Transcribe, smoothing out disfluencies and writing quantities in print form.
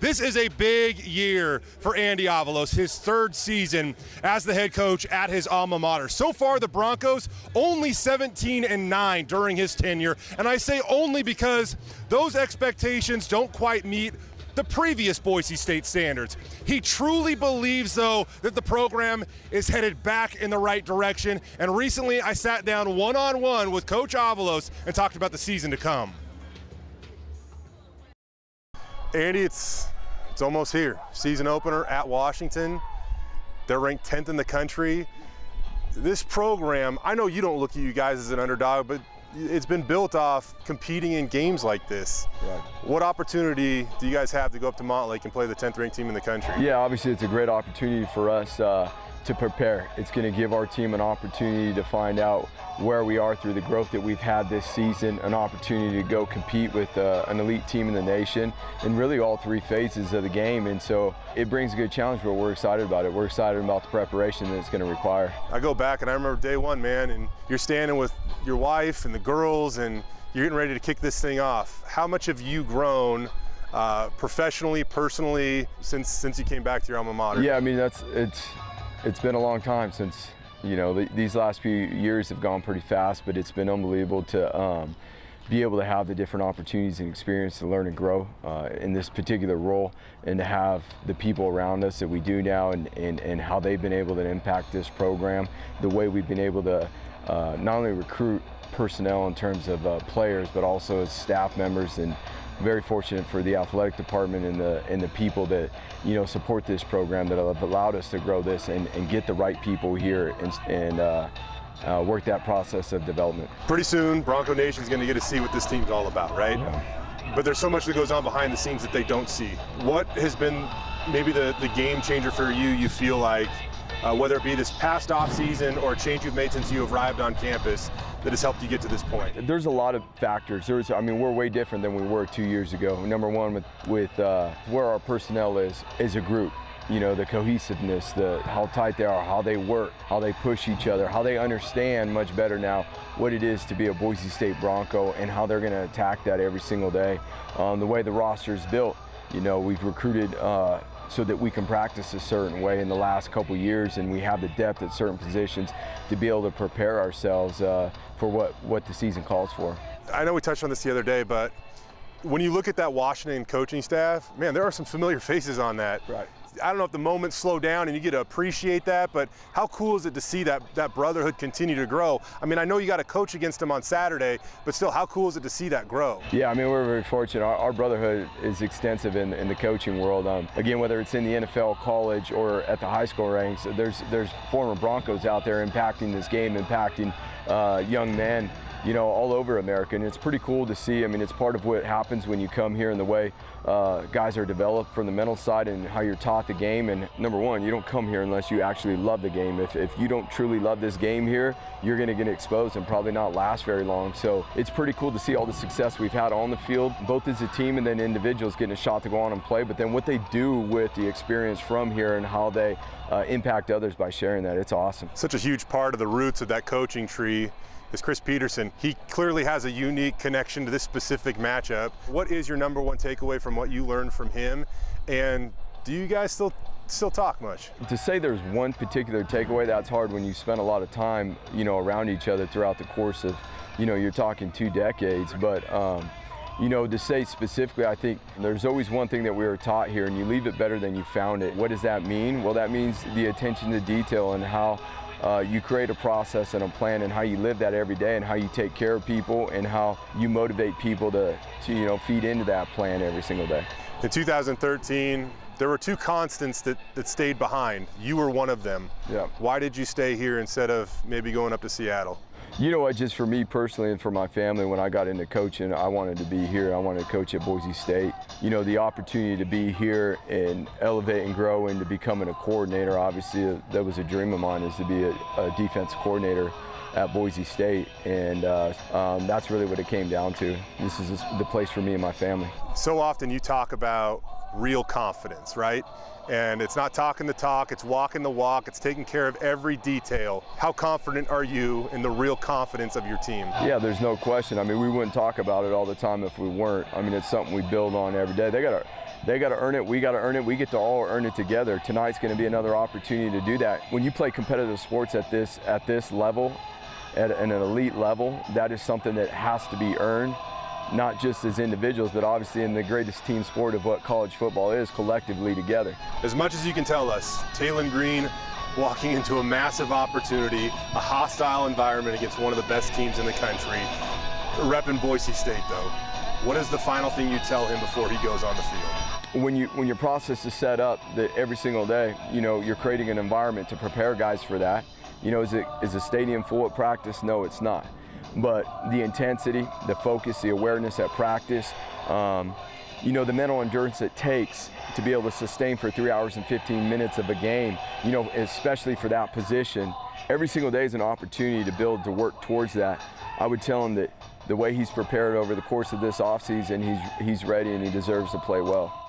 This is a big year for Andy Avalos, his third season as the head coach at his alma mater. So far, the Broncos only 17-9 during his tenure, and I say only because those expectations don't quite meet the previous Boise State standards. He truly believes, though, that the program is headed back in the right direction, and recently I sat down one-on-one with Coach Avalos and talked about the season to come. Andy, it's almost here. Season opener at Washington. They're ranked 10th in the country. This program, I know you don't look at you guys as an underdog, but it's been built off competing in games like this. Right. What opportunity do you guys have to go up to Montlake and play the 10th ranked team in the country? Yeah, obviously it's a great opportunity for us to prepare. It's going to give our team an opportunity to find out where we are through the growth that we've had this season, an opportunity to go compete with an elite team in the nation in really all three phases of the game. And so it brings a good challenge, but we're excited about it. We're excited about the preparation that it's going to require. I go back and I remember day one, man, and you're standing with your wife and the girls and you're getting ready to kick this thing off. How much have you grown professionally, personally, since you came back to your alma mater? Yeah, I mean, it's been a long time since, you know, these last few years have gone pretty fast, but it's been unbelievable to be able to have the different opportunities and experience to learn and grow in this particular role, and to have the people around us that we do now and how they've been able to impact this program, the way we've been able to not only recruit personnel in terms of players, but also as staff members, and very fortunate for the athletic department and the people that, you know, support this program, that have allowed us to grow this and get the right people here and work that process of development. Pretty soon, Bronco Nation's going to get to see what this team's all about, right? Yeah. But there's so much that goes on behind the scenes that they don't see. What has been maybe the game changer for you feel like, whether it be this past off season or a change you've made since you arrived on campus, that has helped you get to this point? There's a lot of factors. I mean, we're way different than we were 2 years ago. Number one, with where our personnel is as a group. You know, the cohesiveness, how tight they are, how they work, how they push each other, how they understand much better now what it is to be a Boise State Bronco and how they're going to attack that every single day. The way the roster is built, you know, we've recruited so that we can practice a certain way in the last couple years, and we have the depth at certain positions to be able to prepare ourselves for what the season calls for. I know we touched on this the other day, but when you look at that Washington coaching staff, man, there are some familiar faces on that. Right. I don't know if the moments slow down and you get to appreciate that, but how cool is it to see that brotherhood continue to grow? I mean, I know you got to coach against them on Saturday, but still, how cool is it to see that grow? Yeah, I mean, we're very fortunate. Our brotherhood is extensive in the coaching world. Again, whether it's in the NFL, college, or at the high school ranks, there's former Broncos out there impacting this game, impacting young men, you know, all over America, and it's pretty cool to see. I mean, it's part of what happens when you come here and the way guys are developed from the mental side and how you're taught the game. And number one, you don't come here unless you actually love the game. If you don't truly love this game here, you're going to get exposed and probably not last very long. So it's pretty cool to see all the success we've had on the field, both as a team and then individuals getting a shot to go on and play, but then what they do with the experience from here and how they impact others by sharing that. It's awesome. Such a huge part of the roots of that coaching tree is Chris Peterson. He clearly has a unique connection to this specific matchup. What is your number one takeaway from what you learned from him? And do you guys still talk much? To say there's one particular takeaway, that's hard when you spend a lot of time, you know, around each other throughout the course of, you know, you're talking 2 decades. But you know, to say specifically, I think there's always one thing that we were taught here, and you leave it better than you found it. What does that mean? Well, that means the attention to detail and how you create a process and a plan, and how you live that every day, and how you take care of people, and how you motivate people to you know, feed into that plan every single day. In 2013, there were 2 constants that stayed behind. You were one of them. Yeah. Why did you stay here instead of maybe going up to Seattle? You know what, just for me personally and for my family, when I got into coaching, I wanted to be here. I wanted to coach at Boise State. You know, the opportunity to be here and elevate and grow into becoming a coordinator, obviously that was a dream of mine, is to be a defense coordinator at Boise State, and that's really what it came down to. This is the place for me and my family. So often you talk about real confidence, right? And it's not talking the talk, it's walking the walk, it's taking care of every detail. How confident are you in the real confidence of your team? Yeah, there's no question. I mean, we wouldn't talk about it all the time if we weren't. I mean, it's something we build on every day. They got to earn it. We got to earn it. We get to all earn it together. Tonight's going to be another opportunity to do that. When you play competitive sports at this level, at an elite level, that is something that has to be earned, not just as individuals, but obviously in the greatest team sport of what college football is, collectively together. As much as you can tell us, Taylen Green walking into a massive opportunity, a hostile environment against one of the best teams in the country, repping Boise State though. What is the final thing you tell him before he goes on the field? When your process is set up that every single day, you know, you're creating an environment to prepare guys for that. You know, is a stadium full at practice? No, it's not. But the intensity, the focus, the awareness at practice, you know, the mental endurance it takes to be able to sustain for 3 hours and 15 minutes of a game, you know, especially for that position. Every single day is an opportunity to build, to work towards that. I would tell him that the way he's prepared over the course of this offseason, he's ready and he deserves to play well.